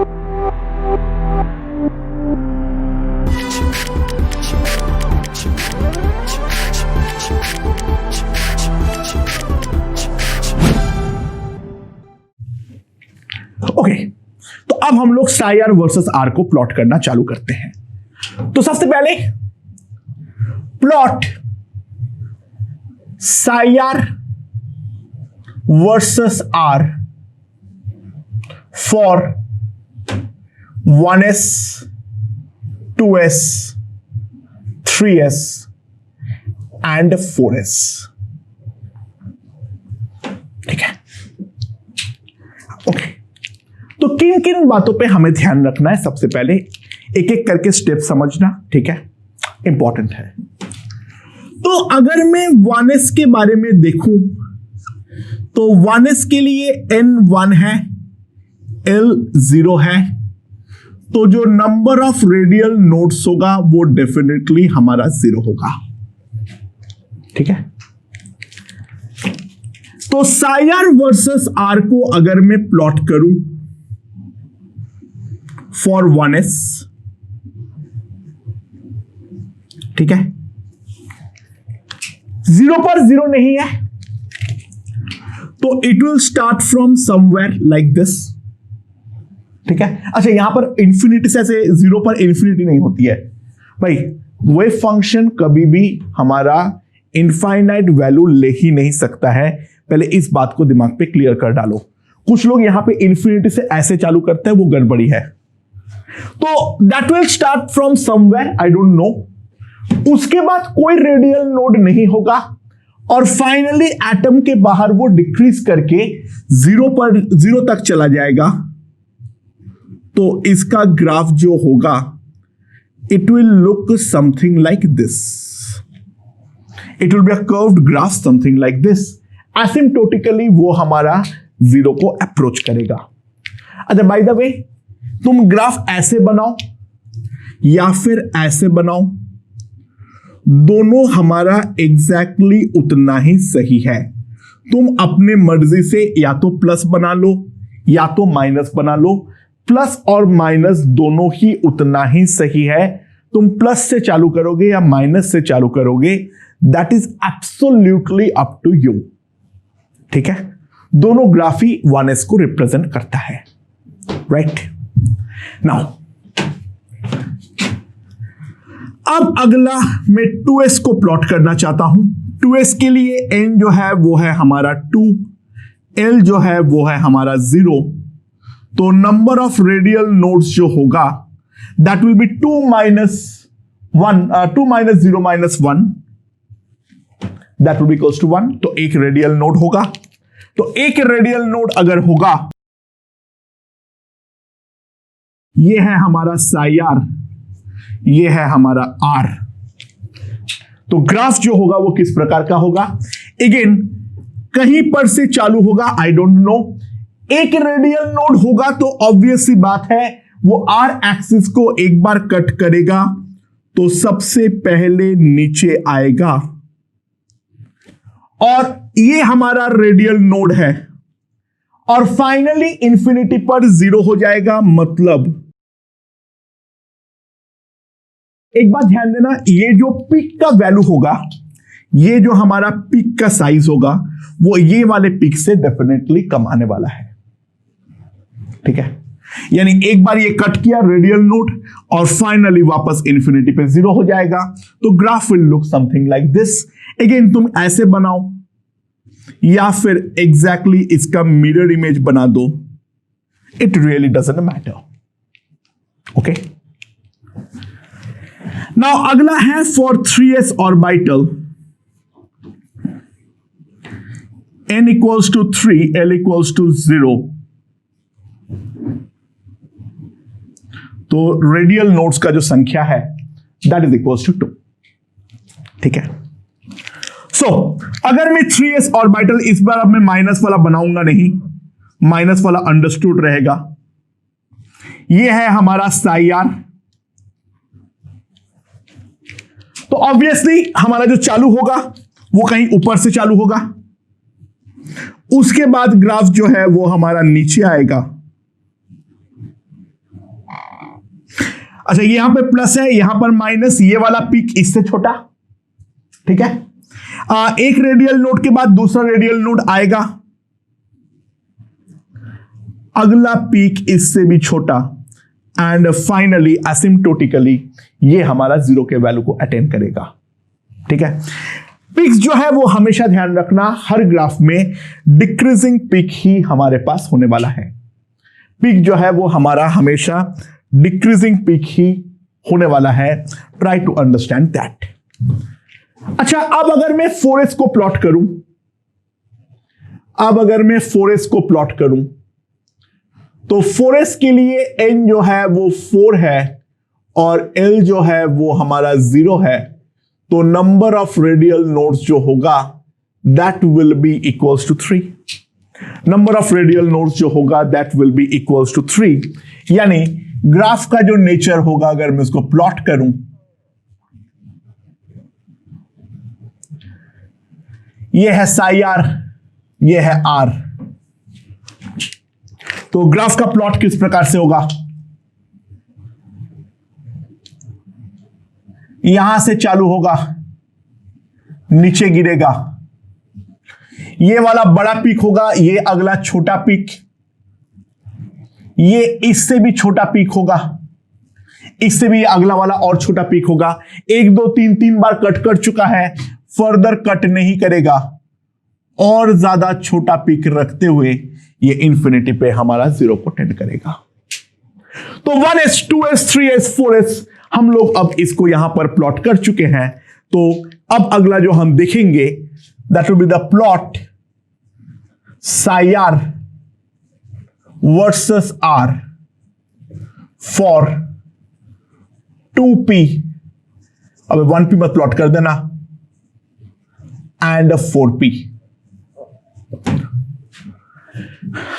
Okay, तो अब हम लोग साई आर वर्सेस आर को प्लॉट करना चालू करते हैं। तो सबसे पहले plot psi are versus are for 1s 2s 3s and 4s। ठीक है, ओके। तो किन किन बातों पे हमें ध्यान रखना है, सबसे पहले एक एक करके स्टेप समझना, ठीक है, इंपॉर्टेंट है। तो अगर मैं 1s के बारे में देखूं तो 1s के लिए n 1 है, l 0 है, तो जो नंबर ऑफ रेडियल नोड्स होगा वो डेफिनेटली हमारा 0 होगा। ठीक है, तो साई आर वर्सेस आर को अगर मैं प्लॉट करूं फॉर 1s, ठीक है, 0 पर 0 नहीं है, तो it will start from somewhere like this. ठीक है, अच्छा यहां पर इंफिनिटी से ऐसे 0 पर इंफिनिटी नहीं होती है भाई, वेव फंक्शन कभी भी हमारा इनफाइनाइट वैल्यू ले ही नहीं सकता है। पहले इस बात को दिमाग पे क्लियर कर डालो। कुछ लोग यहां पे इंफिनिटी से ऐसे चालू करते हैं, वो गड़बड़ी है। तो that will start from somewhere, I don't know. उसके बाद कोई रेडियल नोड नहीं होगा और फाइनली एटम के बाहर वो डिक्रीज करके 0 तक चला जाएगा। तो इसका ग्राफ जो होगा it will look something like this. It will be a curved graph something like this. एसिम्प्टोटिकली वो हमारा 0 को अप्रोच करेगा। अच्छा बाय द वे, तुम ग्राफ ऐसे बनाओ या फिर ऐसे बनाओ, दोनों हमारा एग्जैक्टली उतना ही सही है। तुम अपने मर्जी से या तो प्लस बना लो या तो माइनस बना लो, प्लस और माइनस दोनों ही उतना ही सही है। तुम प्लस से चालू करोगे या माइनस से चालू करोगे, that is absolutely up to you. ठीक है, दोनों ग्राफ ही 1s को रिप्रेजेंट करता है, राइट। नाउ अब अगला मैं 2s को प्लॉट करना चाहता हूं। 2s के लिए n जो है वो है हमारा 2, l जो है वो है हमारा 0। तो नंबर ऑफ रेडियल नोड्स जो होगा that will be 2 minus 1, 2 minus 0 minus 1, that will be equals to 1। तो एक रेडियल नोड होगा। तो एक रेडियल नोड अगर होगा, ये है हमारा साई आर, ये है हमारा आर। तो ग्राफ जो होगा वो किस प्रकार का होगा? अगेन कहीं पर से चालू होगा, आई डोंट नो। एक रेडियल नोड होगा तो ऑब्वियस सी बात है वो आर एक्सिस को एक बार कट करेगा, तो सबसे पहले नीचे आएगा और ये हमारा रेडियल नोड है और फाइनली इंफिनिटी पर 0 हो जाएगा। मतलब एक बात ध्यान देना, ये जो पिक का वैल्यू होगा, ये जो हमारा पिक का साइज होगा, वो ये वाले पिक से डेफिनेटली कम आने वाला है। ठीक है, यानी एक बार ये कट किया रेडियल नोड और फाइनली वापस इंफिनिटी पे 0 हो जाएगा। तो graph will look something like this. Again तुम ऐसे बनाओ या फिर एग्जैक्टली इसका मिरर इमेज बना दो, it really doesn't matter. Okay, now अगला है for 3s orbital, n equals to 3, l equals to 0। तो रेडियल नोड्स का जो संख्या है दैट इज इक्वल्स टू 2। ठीक है, सो अगर मैं 3s ऑर्बिटल, इस बार अब मैं माइनस वाला बनाऊंगा नहीं, माइनस वाला अंडरस्टूड रहेगा। ये है हमारा साई आर। तो ऑब्वियसली हमारा जो चालू होगा वो कहीं ऊपर से चालू होगा, उसके बाद ग्राफ जो है वो हमारा नीचे आएगा अच्छा, ये यहां पे प्लस है, यहां पर माइनस, ये वाला पीक इससे छोटा, ठीक है। एक रेडियल नोड के बाद दूसरा रेडियल नोड आएगा, अगला पीक इससे भी छोटा, एंड फाइनली एसिम्प्टोटिकली ये हमारा जीरो के वैल्यू को अटेन करेगा, ठीक है। पिक्स जो है वो हमेशा ध्यान रखना, हर ग्राफ में डिक्रीजिंग पिक ही हमारे पास होने वाला है। पिक जो है वो हमारा हमेशा डिक्रीजिंग पिक ही होने वाला है। Try to understand that. अच्छा, अब अगर मैं 4s को प्लॉट करूं, तो 4s के लिए n जो है वो 4 है और l जो है वो हमारा 0 है, तो नंबर ऑफ रेडियल नोड्स जो होगा that will be equals to 3। Number of radial nodes जो होगा that will be equals to 3। यानी ग्राफ का जो नेचर होगा, अगर मैं इसको प्लॉट करूं, ये है साई आर, ये है आर, तो ग्राफ का प्लॉट किस प्रकार से होगा? यहां से चालू होगा, नीचे गिरेगा, ये वाला बड़ा पीक होगा, ये अगला छोटा पीक, ये इससे भी छोटा पीक होगा, इससे भी अगला वाला और छोटा पीक होगा। 1 2 3 3 बार कट कर चुका है, फर्दर कट नहीं करेगा, और ज्यादा छोटा पीक रखते हुए ये इंफिनिटी पे हमारा 0 को टेंड करेगा। तो 1s 2s 3s 4s हम लोग अब इसको यहां पर प्लॉट कर चुके हैं। तो अब अगला जो हम देखेंगे that will be the plot psi are versus are for 2p, अब 1p मत प्लॉट कर देना, and 4p।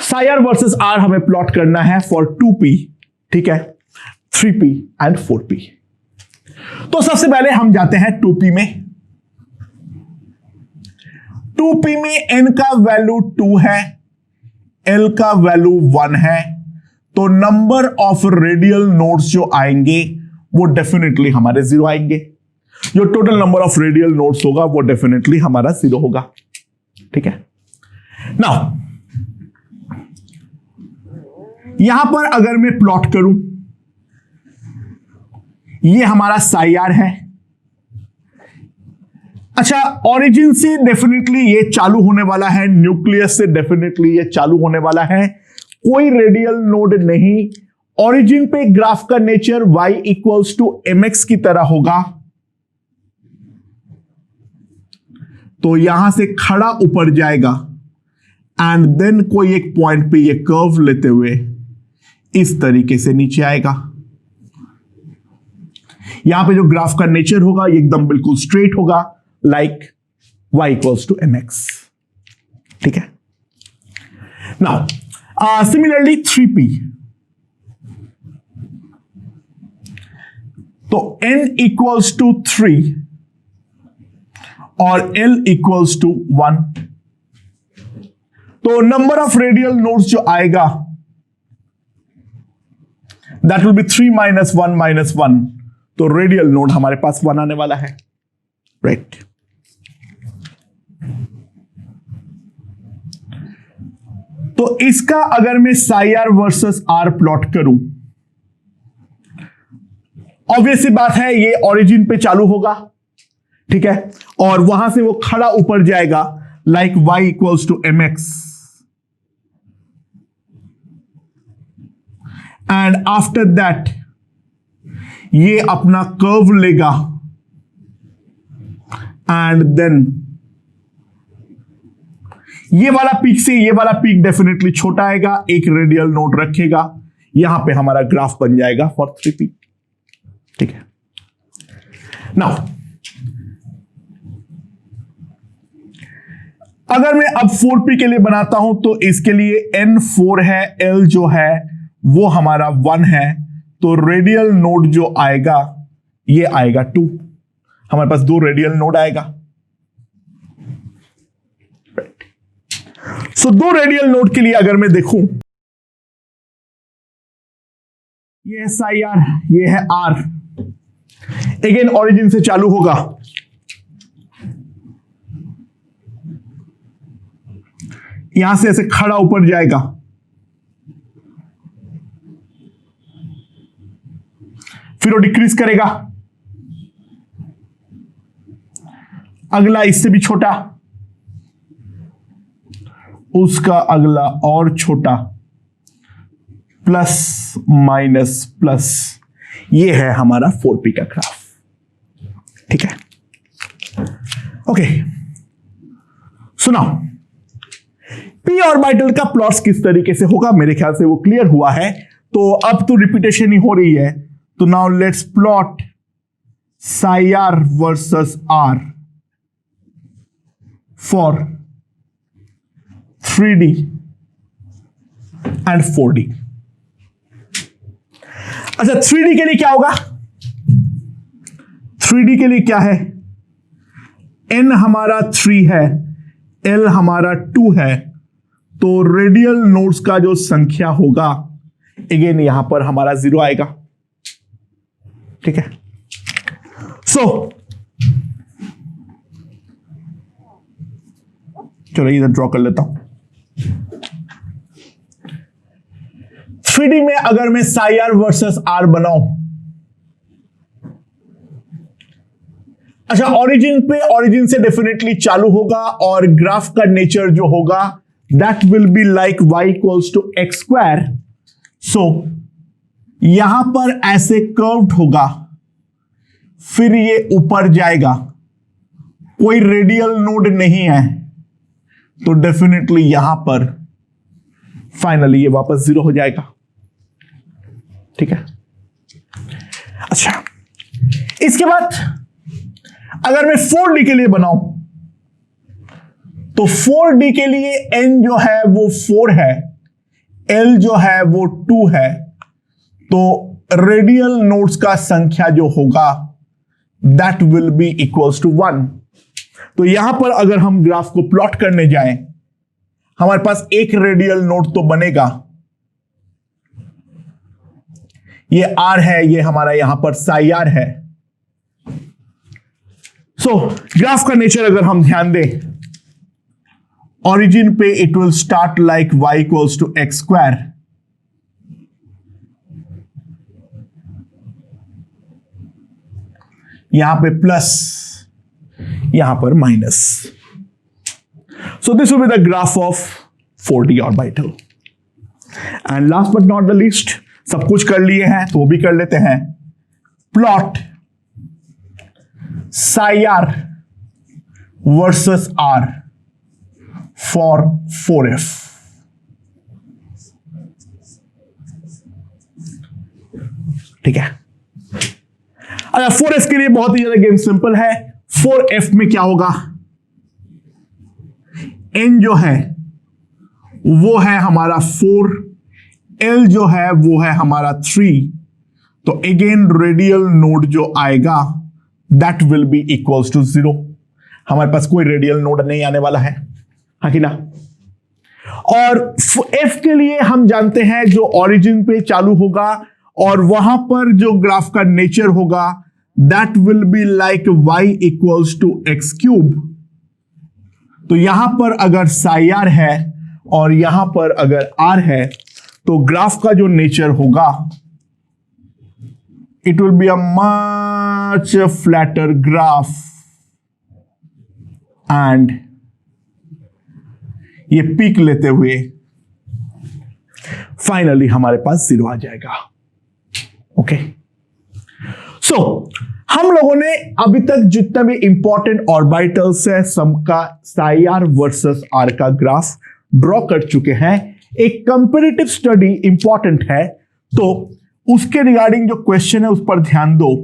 Psi are versus R हमें प्लॉट करना है फॉर 2p, ठीक है, 3p एंड 4p। तो सबसे पहले हम जाते हैं 2p में। 2p में n का वैल्यू 2 है, l का वैल्यू 1 है, तो नंबर ऑफ रेडियल नोड्स जो आएंगे वो डेफिनेटली हमारे 0 आएंगे। जो total number of radial nodes होगा वो डेफिनेटली हमारा 0 होगा, ठीक है। नाउ यहां पर अगर मैं प्लॉट करूं, ये हमारा साई आर है। अच्छा, ओरिजिन से डेफिनेटली ये चालू होने वाला है, न्यूक्लियस से डेफिनेटली ये चालू होने वाला है, कोई रेडियल नोड नहीं। ओरिजिन पे ग्राफ का nature y equals to mx की तरह होगा, तो यहां से खड़ा ऊपर जाएगा एंड देन कोई एक पॉइंट पे ये कर्व लेते हुए इस तरीके से नीचे आएगा। यहां पे जो ग्राफ का नेचर होगा ये एकदम बिल्कुल स्ट्रेट होगा, like y equals to mx, ठीक है। नाउ सिमिलरली 3p, तो n इक्वल्स टू 3 और l इक्वल्स टू 1, तो नंबर ऑफ रेडियल नोड्स जो आएगा दैट विल बी 3 - 1 - 1, तो रेडियल नोड हमारे पास 1 आने वाला है, राइट। तो इसका अगर मैं psi are versus R plot करूं, ऑब्वियस सी बात है ये ओरिजिन पे चालू होगा, ठीक है, और वहां से वो खड़ा ऊपर जाएगा, like y equals to mx, and after that ये अपना कर्व लेगा एंड देन ये वाला पीक से ये वाला पीक डेफिनेटली छोटा आएगा, एक रेडियल नोड रखेगा, यहां पे हमारा ग्राफ बन जाएगा फॉर 3p, ठीक है। नाउ अगर मैं अब 4p के लिए बनाता हूं, तो इसके लिए n 4 है, l जो है वो हमारा 1 है, तो रेडियल नोड जो आएगा ये आएगा 2, हमारे पास 2 रेडियल नोड आएगा। सो 2 रेडियल नोड के लिए अगर मैं देखूं ये है साई आर, ये है आर। अगेन ओरिजिन से चालू होगा, यहां से ऐसे खड़ा ऊपर जाएगा, फिर वो डिक्रीज करेगा, अगला इससे भी छोटा, उसका अगला और छोटा, प्लस माइनस प्लस। ये है हमारा 4p का ग्राफ। ठीक है, ओके सुनाओ, p ऑर्बिटल का प्लॉट्स किस तरीके से होगा, मेरे ख्याल से वो क्लियर हुआ है। तो अब तो रिपीटेशन ही हो रही है, तो now let's plot psi are versus are for 3D and 4D। अच्छा 3D के लिए क्या होगा, 3D के लिए क्या है, n हमारा 3 है, l हमारा 2 है, तो रेडियल नोड्स का जो संख्या होगा अगेन यहां पर हमारा 0 आएगा। ठीक है, सो चलो इधर ड्रॉ कर लेता हूं। 3D में अगर मैं साई आर वर्सेस आर बनाऊं, अच्छा ओरिजिन पे, ओरिजिन से डेफिनेटली चालू होगा और ग्राफ का नेचर जो होगा that will be like y equals to x square. So यहां पर ऐसे कर्व्ड होगा, फिर ये ऊपर जाएगा, कोई रेडियल नोड नहीं है, तो डेफिनेटली यहां पर फाइनली ये वापस 0 हो जाएगा। ठीक है, अच्छा इसके बाद अगर मैं 4D के लिए बनाऊं, तो 4D के लिए n जो है वो 4 है, l जो है वो 2 है, तो रेडियल नोड्स का संख्या जो होगा that will be equals to 1। तो यहां पर अगर हम ग्राफ को प्लॉट करने जाएं, हमारे पास एक रेडियल नोड तो बनेगा, ये R है, ये हमारा यहां पर साई आर है। सो ग्राफ का नेचर अगर हम ध्यान दें, ओरिजिन पे it will start like y equals to x square, यहां पे प्लस, यहां पर minus. So this will be the graph of 4D orbital. And last but not the least, सब कुछ कर लिए हैं तो वो भी कर लेते हैं, plot psi are versus are for 4f। ठीक है, अच्छा 4f के लिए बहुत ही ज्यादा गेम सिंपल है। 4f में क्या होगा, n जो है वो है हमारा 4, l जो है वो है हमारा 3, तो अगेन रेडियल नोड जो आएगा that will be equals to 0। हमारे पास कोई रेडियल नोड नहीं आने वाला है, हाँ कि ना। और f के लिए हम जानते हैं जो ओरिजिन पे चालू होगा और वहां पर जो ग्राफ का नेचर होगा that will be like y equals to x cube. तो यहां पर अगर साई आर है और यहां पर अगर r है, तो ग्राफ का जो नेचर होगा it will be a much flatter graph and ये पीक लेते हुए फाइनली हमारे पास 0 आ जाएगा। ओके, सो हम लोगों ने अभी तक जितना भी इंपॉर्टेंट ऑर्बिटल्स है सबका साई आर वर्सेस आर का ग्राफ ड्रॉ कर चुके हैं। एक कंपैरेटिव स्टडी इंपॉर्टेंट है, तो उसके रिगार्डिंग जो क्वेश्चन है उस पर ध्यान दो।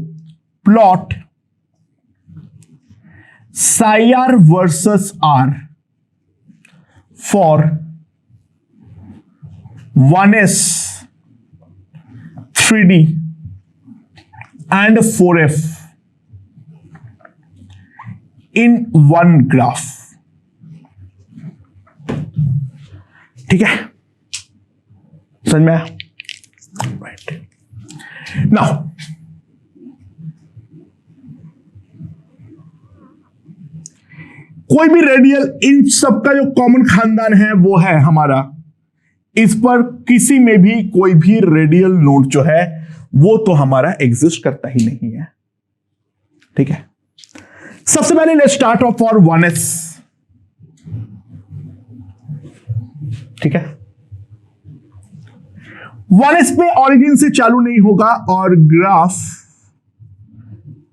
Plot psi are versus are for 1s 3D and 4f in one graph। ठीक है, समझ में आया? राइट। नाउ कोई भी रेडियल, इन सबका जो कॉमन खानदान है वो है हमारा, इस पर किसी में भी कोई भी रेडियल नोड जो है वो तो हमारा एग्जिस्ट करता ही नहीं है। ठीक है, सबसे पहले let's start of for 1s। ठीक है, 1s पे ऑरिजिन से चालू नहीं होगा और ग्राफ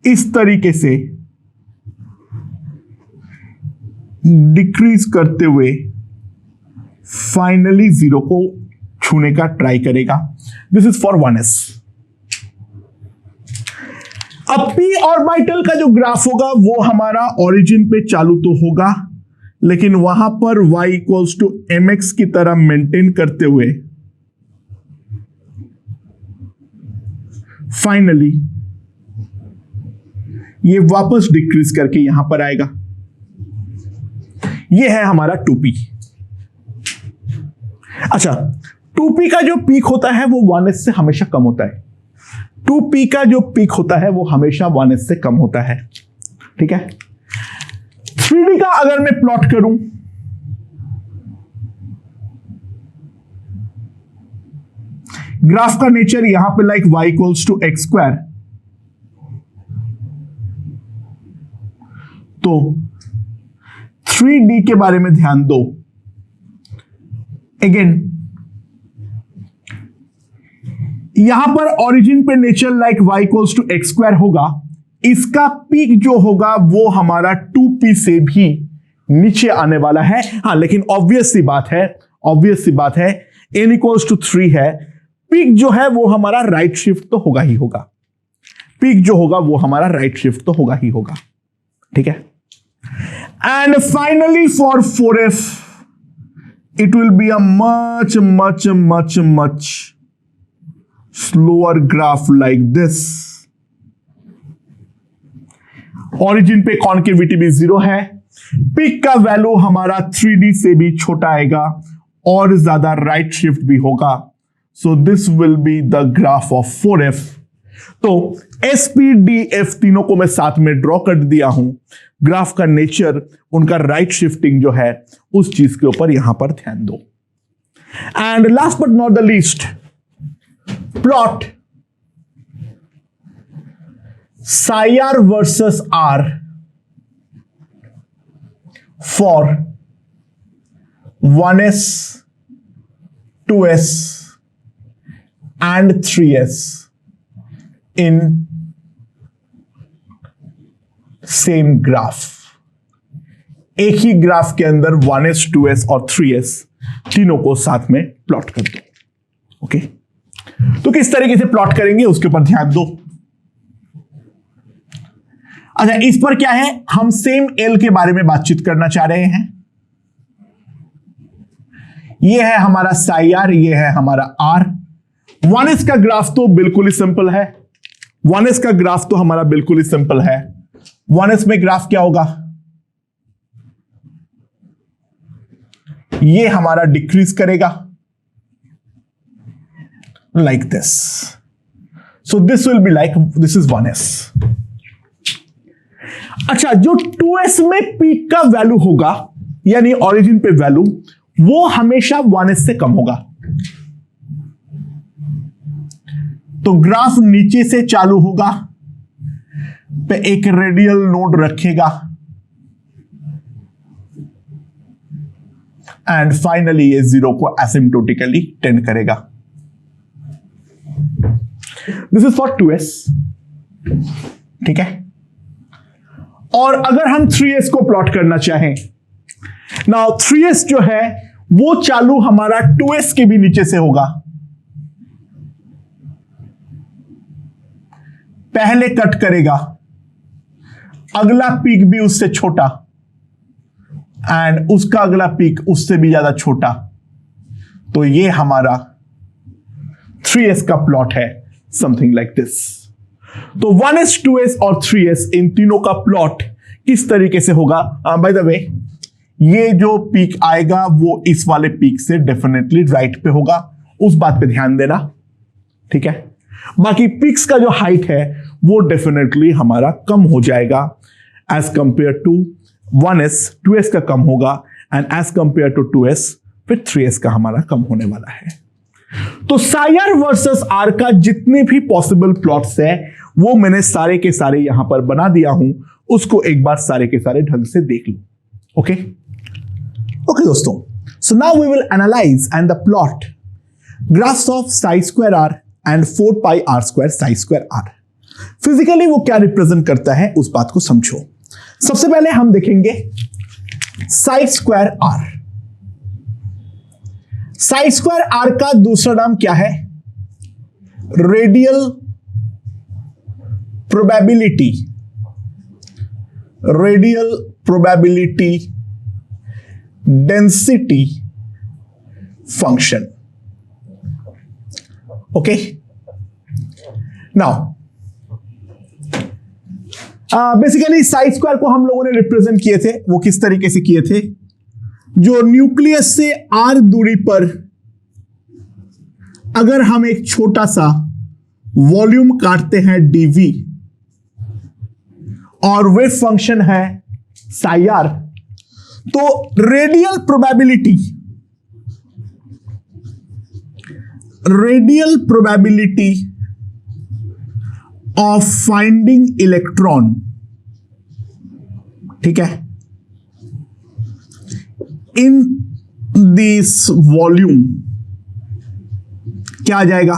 इस तरीके से डिक्रीज करते हुए फाइनली 0 को छूने का ट्राई करेगा। This is for 1s। अब p ऑर्बिटल का जो ग्राफ होगा वो हमारा ओरिजिन पे चालू तो होगा, लेकिन वहां पर y इक्वल्स टू mx की तरह मेंटेन करते हुए फाइनली ये वापस डिक्रीज करके यहां पर आएगा। ये है हमारा 2p। अच्छा, 2p का जो पीक होता है वो 1s से हमेशा कम होता है। 2p का जो पीक होता है वो हमेशा 1s से कम होता है। ठीक है, 3d का अगर मैं प्लॉट करूं, ग्राफ का नेचर यहां पे like y equals to x square, तो 3d के बारे में ध्यान दो। अगेन यहां पर ओरिजिन पे nature like y equals to x square होगा, इसका पीक जो होगा वो हमारा 2p से भी नीचे आने वाला है। हाँ, लेकिन ऑब्वियस सी बात है n इक्वल्स टू 3 है, पीक जो है वो हमारा राइट शिफ्ट तो होगा ही होगा। पीक जो होगा वो हमारा राइट शिफ्ट तो होगा ही होगा। ठीक है, and finally for 4f it will be a much slower graph like this। origin पे कॉन्केविटी भी 0 है, पिक का वैल्यू हमारा 3d से भी छोटा आएगा और ज्यादा राइट शिफ्ट भी होगा। सो this will be the graph of 4f। तो SPDF तीनों को मैं साथ में ड्रॉ कर दिया हूं। ग्राफ का नेचर, उनका राइट शिफ्टिंग जो है उस चीज के ऊपर यहां पर ध्यान दो। And last but not the least, plot psi r versus r for 1s 2s and 3s in same graph. एक ही ग्राफ के अंदर 1s 2s और 3s तीनों को साथ में प्लॉट कर दो। ओके, तो किस तरीके से प्लॉट करेंगे उसके ऊपर ध्यान दो। अच्छा, इस पर क्या है, हम सेम L के बारे में बातचीत करना चाह रहे हैं। यह है हमारा psi r, यह है हमारा r। 1s का ग्राफ तो बिल्कुल ही सिंपल है। 1s का ग्राफ तो हमारा बिल्कुल ही सिंपल है। 1s में ग्राफ क्या होगा, ये हमारा डिक्रीज करेगा like this. So this will be like, this is 1s। अच्छा, जो 2s में पीक का वैल्यू होगा यानी ओरिजिन पे वैल्यू, वो हमेशा 1s से कम होगा। तो ग्राफ नीचे से चालू होगा, पे एक रेडियल नोड रखेगा एंड फाइनली ये 0 को एसिम्प्टोटिकली टेंड करेगा। This is for 2s। ठीक है, और अगर हम 3s को प्लॉट करना चाहें, नाउ 3s जो है वो चालू हमारा 2s के भी नीचे से होगा। पहले कट करेगा, अगला पीक भी उससे छोटा एंड उसका अगला पीक उससे भी ज्यादा छोटा। तो ये हमारा 3s का प्लॉट है, समथिंग लाइक दिस। तो 1s 2s और 3s इन तीनों का प्लॉट किस तरीके से होगा। बाय द वे, ये जो पीक आएगा वो इस वाले पीक से डेफिनेटली राइट पे होगा, उस बात पे ध्यान देना। ठीक है, बाकी पीक्स का जो हाइट है वो डेफिनेटली हमारा कम हो जाएगा as compare to 1s, 2s का कम होगा and as compare to 2s फिर 3s का हमारा कम होने वाला है। तो सायर वर्सेस आर का जितने भी पॉसिबल प्लॉट्स है वो मैंने सारे के सारे यहां पर बना दिया हूं, उसको एक बार सारे के सारे ढंग से देख लो। ओके दोस्तों, so now we will analyze and the plot graphs of psi square r and 4 pi r square psi square r. Physically वो क्या रिप्रेजेंट करता है उस बात को समझो। सबसे पहले हम देखेंगे psi square r. Psi square r का दूसरा नाम क्या है? Radial probability. Radial probability density function. Okay, now basically psi square को हम लोगों ने रिप्रेजेंट किए थे, वो किस तरीके से किए थे? जो न्यूक्लियस से आर दूरी पर अगर हम एक छोटा सा वॉल्यूम काटते हैं डीवी और वे फंक्शन है साई आर, तो radial probability of finding electron, ठीक है, इन दिस वॉल्यूम क्या आ जाएगा?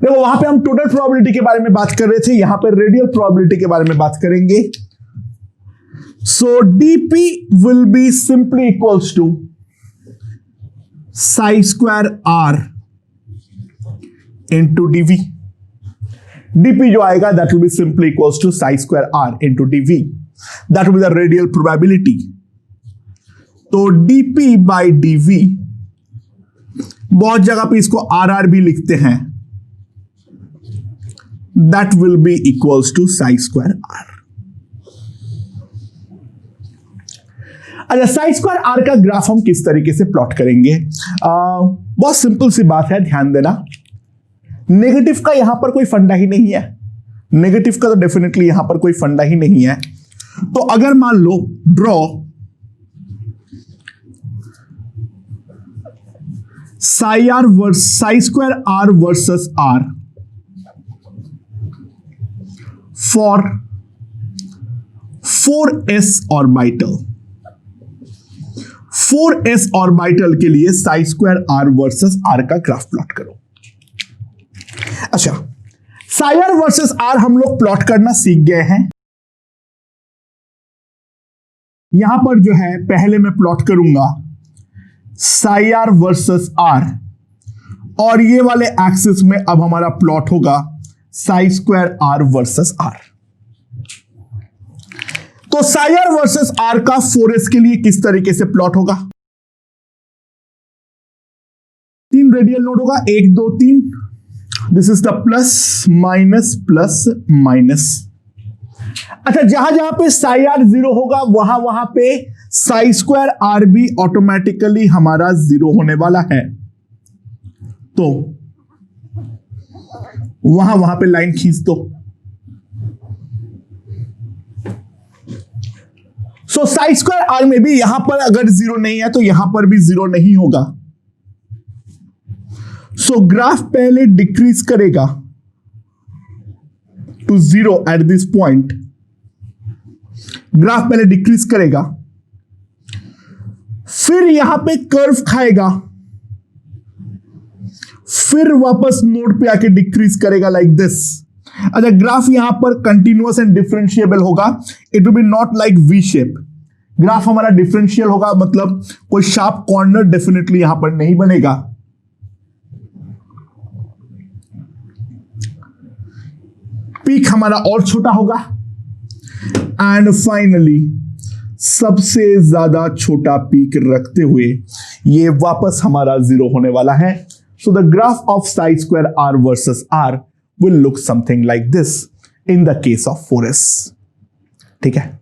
देखो वहां पे हम टोटल प्रोबेबिलिटी के बारे में बात कर रहे थे, यहां पर रेडियल प्रोबेबिलिटी के बारे में बात करेंगे। So dp will be simply equals to psi square r into dv. dp जो आएगा that will be simply equals to psi square r into dv, that will be the radial probability. तो dp by dv, बहुत जगह पे इसको RR भी लिखते हैं, that will be equals to psi square r. अच्छा, साई स्क्वायर आर का ग्राफ हम किस तरीके से प्लॉट करेंगे? बहुत सिंपल सी बात है, ध्यान देना। नेगेटिव का यहां पर कोई फंडा ही नहीं है, नेगेटिव का तो डेफिनेटली यहां पर कोई फंडा ही नहीं है। तो अगर मान लो draw psi square r versus are for 4s orbital. 4s orbital के लिए psi square r versus r का ग्राफ प्लॉट करो। अच्छा, साई आर वर्सेस आर हम लोग प्लॉट करना सीख गए हैं। यहां पर जो है पहले मैं प्लॉट करूंगा साई आर वर्सेस आर, और ये वाले एक्सिस में अब हमारा प्लॉट होगा psi square r versus r. तो साई आर वर्सेस आर का 4s के लिए किस तरीके से प्लॉट होगा? 3 रेडियल नोड होगा, 1 2 3। This is the plus minus plus minus. अच्छा, जहां जहां पे साई आर 0 होगा वहां वहां पे साई स्क्वायर आर भी ऑटोमेटिकली हमारा 0 होने वाला है। तो वहां पे लाइन खींच दो। सो साई स्क्वायर आर में भी यहां पर अगर 0 नहीं है तो यहां पर भी 0 नहीं होगा। सो ग्राफ पहले डिक्रीज करेगा to 0 at this point. Graph पहले डिक्रीज करेगा, फिर यहां पे कर्व खाएगा, फिर वापस नोड पे आके डिक्रीज करेगा लाइक दिस। अच्छा, ग्राफ यहां पर कंटिन्यूअस एंड डिफरेंशिएबल होगा, it will be not like V shape. Graph हमारा डिफरेंशियल होगा, मतलब कोई शार्प कॉर्नर डेफिनेटली यहां पर नहीं बनेगा। पीक हमारा और छोटा होगा, एंड फाइनली सबसे ज्यादा छोटा पीक रखते हुए ये वापस हमारा 0 होने वाला है। So the graph of psi square r versus r will look something like this in the case of 4s। ठीक है,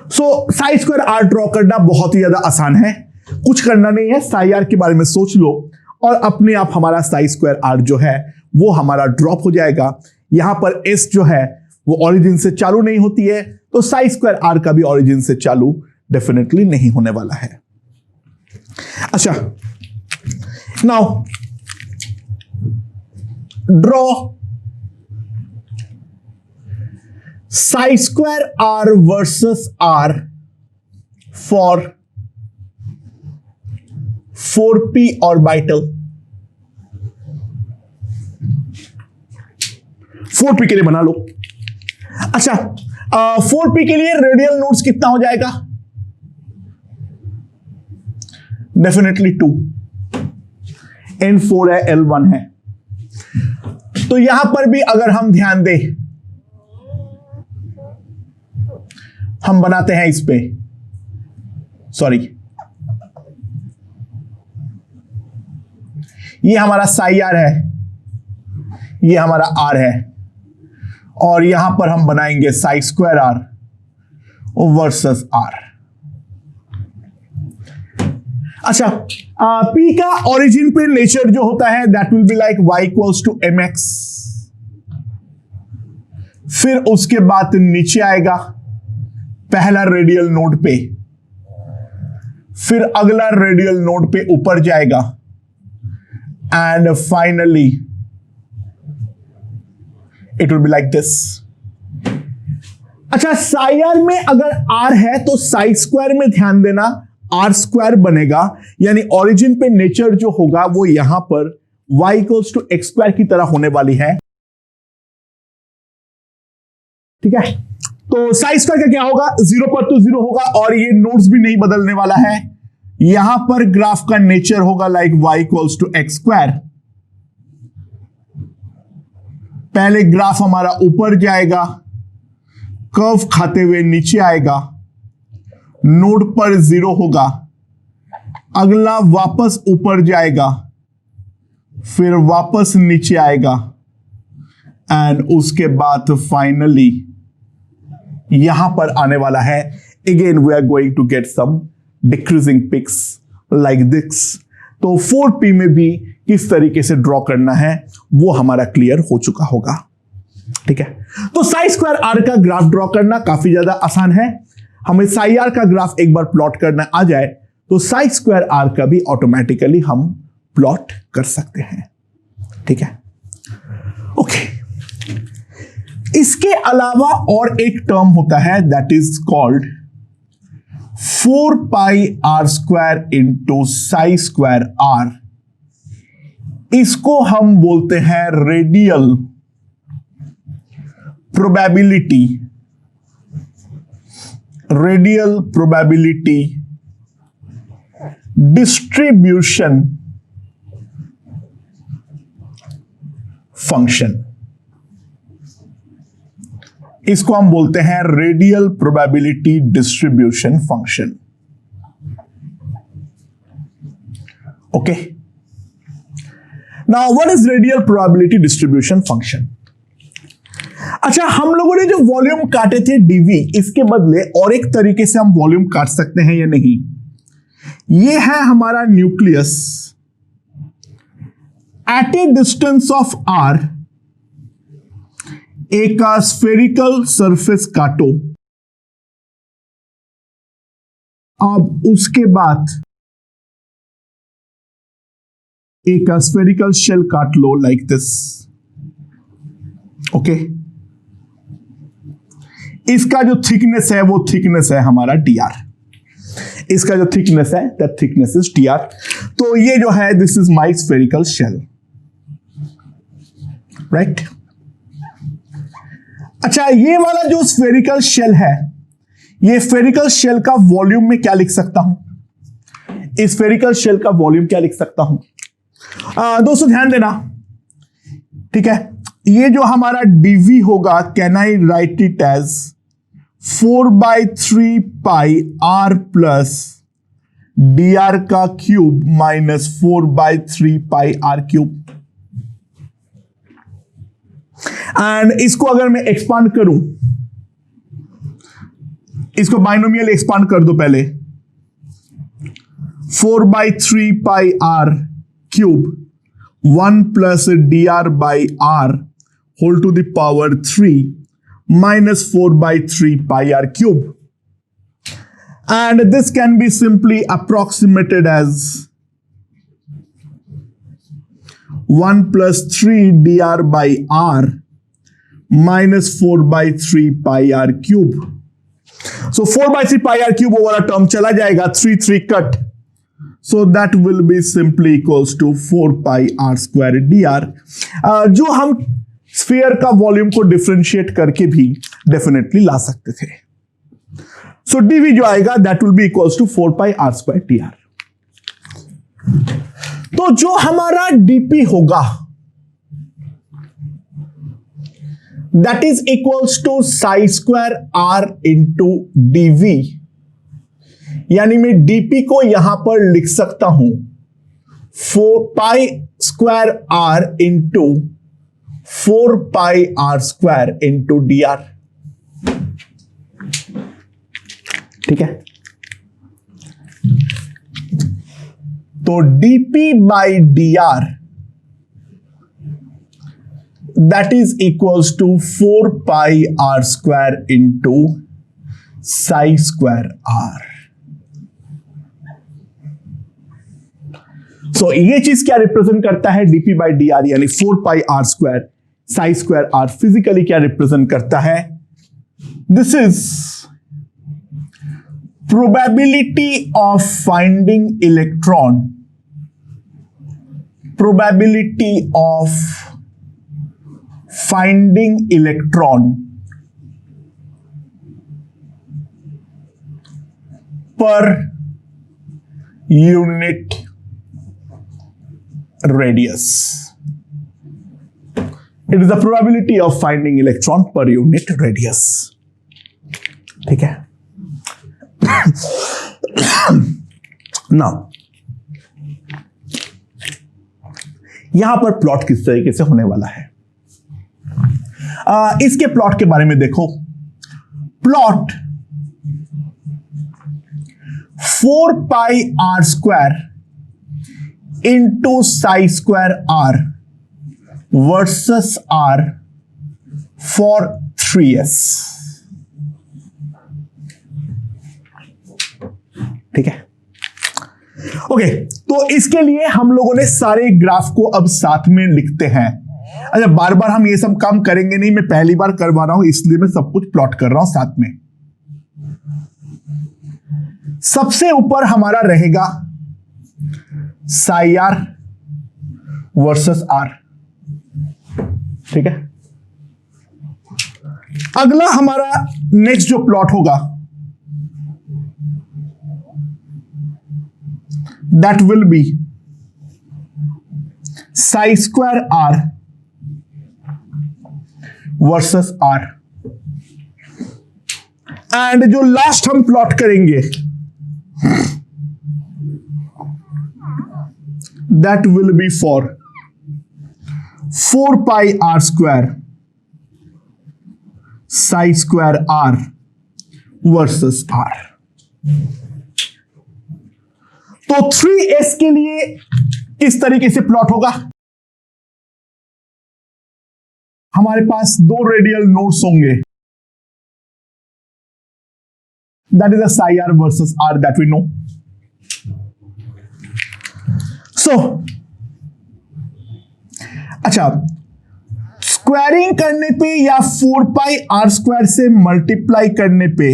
so psi square r draw करना बहुत ही ज्यादा आसान है, कुछ करना नहीं है। साई आर के बारे में सोच लो और अपने आप हमारा साई स्क्वायर आर जो है वो हमारा ड्रॉप हो जाएगा। यहां पर एस जो है वो ओरिजिन से चालू नहीं होती है, तो साई स्क्वायर आर का भी ओरिजिन से चालू डेफिनेटली नहीं होने वाला है। अच्छा, now draw psi square r versus are for 4p orbital. 4p के लिए बना लो। अच्छा, 4p के लिए रेडियल नोड्स कितना हो जाएगा? डेफिनेटली 2। N4 है, L1 है। तो यहां पर भी अगर हम ध्यान दें, हम बनाते हैं इस पे, सॉरी, ये हमारा साई आर है, ये हमारा आर है, और यहां पर हम बनाएंगे psi square r versus r. अच्छा, P का ओरिजिन पे नेचर जो होता है that will be like y equals to mx। फिर उसके बाद नीचे आएगा पहला रेडियल नोड पे, फिर अगला रेडियल नोड पे ऊपर जाएगा, and finally it will be like this. अच्छा, साई आर में अगर आर है तो साई स्क्वायर में ध्यान देना आर स्क्वायर बनेगा, यानी ओरिजिन पे नेचर जो होगा वो यहां पर y equals to x square की तरह होने वाली है। ठीक है, तो साई स्क्वायर का क्या होगा? 0 पर तो 0 होगा, और ये नोड्स भी नहीं बदलने वाला है। यहां पर ग्राफ का नेचर होगा like y equals to x square. पहले ग्राफ हमारा ऊपर जाएगा, कर्व खाते हुए नीचे आएगा, नोड पर 0 होगा, अगला वापस ऊपर जाएगा, फिर वापस नीचे आएगा, एंड उसके बाद फाइनली यहां पर आने वाला है। Again we are going to get some decreasing peaks like this. तो 4p में भी किस तरीके से ड्रॉ करना है वो हमारा क्लियर हो चुका होगा। ठीक है, तो साई स्क्वायर आर का ग्राफ ड्रॉ करना काफी ज्यादा आसान है। हमें साई आर का ग्राफ एक बार प्लॉट करना आ जाए तो साई स्क्वायर आर का भी ऑटोमेटिकली हम प्लॉट कर सकते हैं। ठीक है, ओके। इसके अलावा और एक टर्म होता है that is called 4 r square into psi square r. इसको हम बोलते हैं radial probability, radial probability distribution function. इसको हम बोलते हैं radial probability distribution function. Okay, now what is radial probability distribution function? अच्छा, हम लोगों ने जो वॉल्यूम काटे थे dv, इसके बदले और एक तरीके से हम वॉल्यूम काट सकते हैं या नहीं? ये है हमारा nucleus, at a distance of r एक स्फेरिकल सरफेस काटो, अब उसके बाद एक स्फेरिकल शेल काट लो लाइक दिस। ओके, इसका जो थिकनेस है वो थिकनेस है हमारा dr। इसका जो थिकनेस है दैट थिकनेस इज dr। तो ये जो है this is my spherical shell, right. अच्छा, ये वाला जो स्फेरिकल शेल है, ये स्फेरिकल शेल का वॉल्यूम में क्या लिख सकता हूं? इस स्फेरिकल शेल का वॉल्यूम क्या लिख सकता हूं? दोस्तों ध्यान देना, ठीक है। ये जो हमारा dv होगा, can I write it as 4/3 pi r plus dr का cube minus 4/3 pi r cube. And इसको अगर मैं एक्सपांड करूं, इसको बाइनोमियल एक्सपांड कर दो पहले, 4/3 pi r cube 1 plus d r by r whole to the power 3 minus 4 by 3 pi r cube. And this can be simply approximated as 1 plus 3 dr by r minus 4 by 3 pi r cube. So 4 by 3 pi r cube over a term चला जाएगा, 3 cut. So that will be simply equals to 4 pi r square dr. जो हम sphere का volume को differentiate करके भी definitely ला सकते थे. सो डीवी जो आएगा that will be equals to 4 pi r square d r. तो जो हमारा डीपी होगा that is equals to psi square r into dv. यानी मैं डीपी को यहां पर लिख सकता हूं 4 pi square r into 4 pi r square into dr. ठीक है, तो dp by dr that is equals to 4 pi r square into psi square r. So ये चीज क्या रिप्रेजेंट करता है? dp by dr यानी 4 pi r square psi square r physically क्या रिप्रेजेंट करता है? This is probability of finding electron, probability of finding electron per unit radius. It is the probability of finding electron per unit radius. ठीक है. Now, यहां पर plot किस तरीके से होने वाला है? इसके प्लॉट के बारे में देखो. Plot 4 pi r square into psi square r versus r for 3s. ठीक है, ओके. तो इसके लिए हम लोगों ने सारे ग्राफ को अब साथ में लिखते हैं. अच्छा, बार बार हम ये सब काम करेंगे नहीं, मैं पहली बार करवा रहा हूं इसलिए मैं सब कुछ प्लॉट कर रहा हूं साथ में. सबसे ऊपर हमारा रहेगा साई आर वर्सेस आर. ठीक है, अगला हमारा नेक्स्ट जो प्लॉट होगा that will be psi square r versus r. And जो लास्ट हम प्लॉट करेंगे that will be for 4 pi r square psi square r versus r. तो 3s के लिए किस तरीके से प्लॉट होगा? हमारे पास 2 रेडियल नोड्स होंगे. That is a psi r versus r that we know. So अच्छा, स्क्वायरिंग करने पे या 4 पाई आर स्क्वायर से मल्टीप्लाई करने पे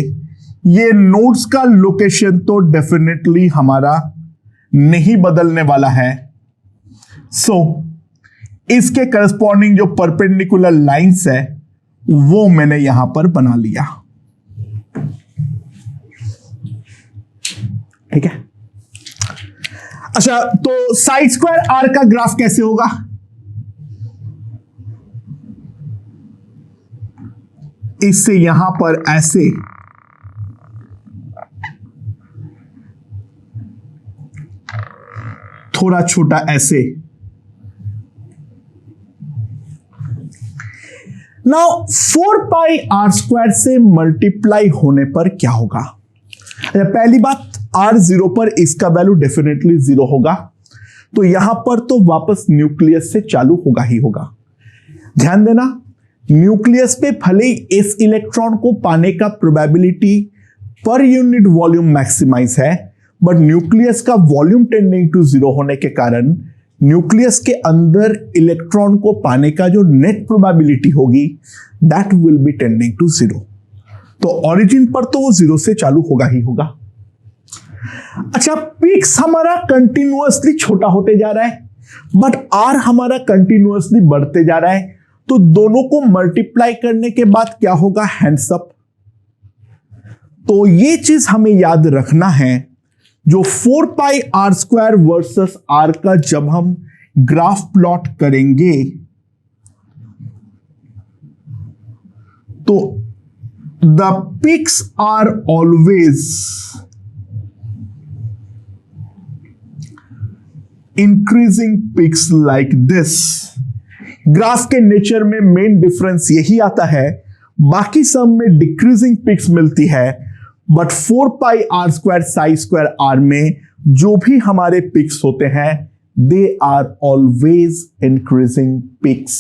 ये नोड्स का लोकेशन तो डेफिनेटली हमारा नहीं बदलने वाला है. सो इसके करस्पॉन्डिंग जो परपेंडिकुलर लाइंस है वो मैंने यहां पर बना लिया. ठीक है, अच्छा, तो साई स्क्वायर आर का ग्राफ कैसे होगा? इससे यहां पर ऐसे थोड़ा छोटा ऐसे. नाउ 4 पाई आर स्क्वायर से मल्टीप्लाई होने पर क्या होगा? पहली बात, r0 पर इसका वैल्यू डेफिनेटली 0 होगा. तो यहां पर तो वापस न्यूक्लियस से चालू होगा ही होगा। ध्यान देना, न्यूक्लियस पे भले ही s इलेक्ट्रॉन को पाने का probability per unit volume maximize है, बट न्यूक्लियस का वॉल्यूम टेंडिंग टू जीरो होने के कारण न्यूक्लियस के अंदर इलेक्ट्रॉन को पाने का जो नेट प्रोबेबिलिटी होगी that will be tending to zero. तो ओरिजिन पर तो वो जीरो से चालू होगा ही होगा। अच्छा, पीक्स हमारा कंटिन्यूअसली छोटा होते जा रहा है, बट आर हमारा कंटिन्यूअसली बढ़ते जा रहा है, तो दोनों को मल्टीप्लाई करने के बाद क्या होगा, हैंड्स अप। तो ये चीज हमें याद रखना है, जो 4 pi r square versus r का जब हम ग्राफ प्लॉट करेंगे तो the peaks are always increasing peaks like this. Graph के नेचर में मेन डिफरेंस यही आता है, बाकी सब में डिक्रीजिंग पिक्स मिलती है, but 4 pi r square psi square r में जो भी हमारे पिक्स होते हैं they are always increasing peaks.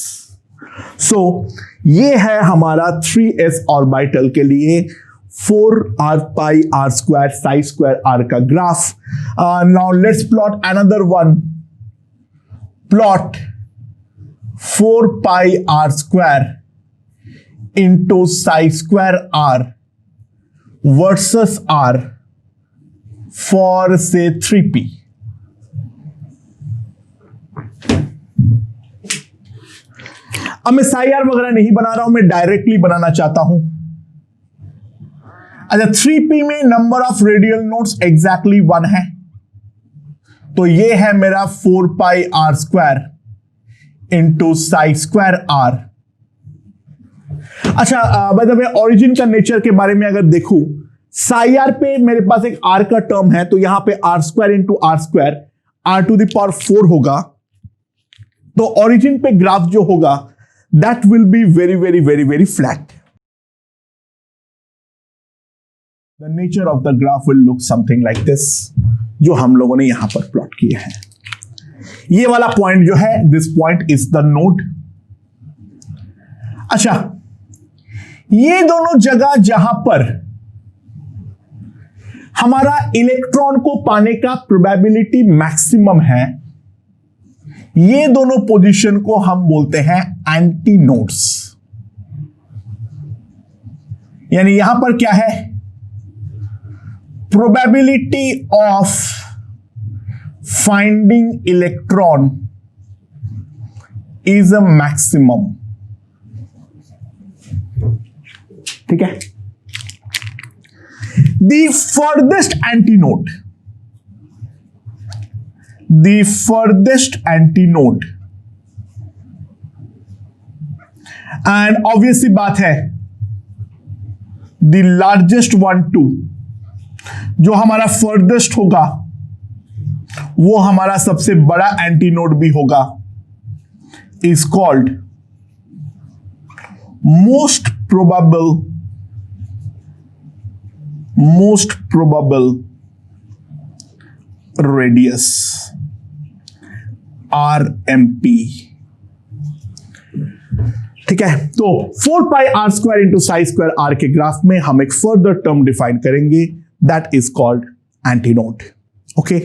So ये है हमारा 3s ऑर्बिटल के लिए 4 r pi r square psi square r का graph. Now let's plot another one. Plot 4 pi r square into psi square r versus R for say 3p। अब मैं psi are वगैरह नहीं बना रहा हूं, मैं डायरेक्टली बनाना चाहता हूं। अच्छा, 3p में number of radial nodes exactly 1 है, तो ये है मेरा 4 pi r square into psi square r. अच्छा, बाय द वे ओरिजिन का नेचर के बारे में अगर देखूं, साई आर पे मेरे पास एक आर का टर्म है, तो यहां पे r square into r square r to the power 4 होगा। तो ओरिजिन पे ग्राफ जो होगा that will be very very very very flat. The nature of the graph will look something like this, जो हम लोगों ने यहां पर प्लॉट किए हैं। ये वाला पॉइंट जो है, this point is the node. अच्छा, ये दोनों जगह जहां पर हमारा इलेक्ट्रॉन को पाने का प्रोबेबिलिटी मैक्सिमम है, ये दोनों पोजीशन को हम बोलते हैं एंटी नोड्स। यानी यहां पर क्या है, probability of finding electron is a maximum. ठीक है, the furthest antinode and obviously बात है the largest one too, जो हमारा फर्देस्ट होगा वो हमारा सबसे बड़ा एंटीनोड भी होगा, is called most probable radius, RMP। ठीक है, तो 4 pi r square into psi square r के ग्राफ में हम एक फर्दर टर्म डिफाइन करेंगे that is called antinode. Okay,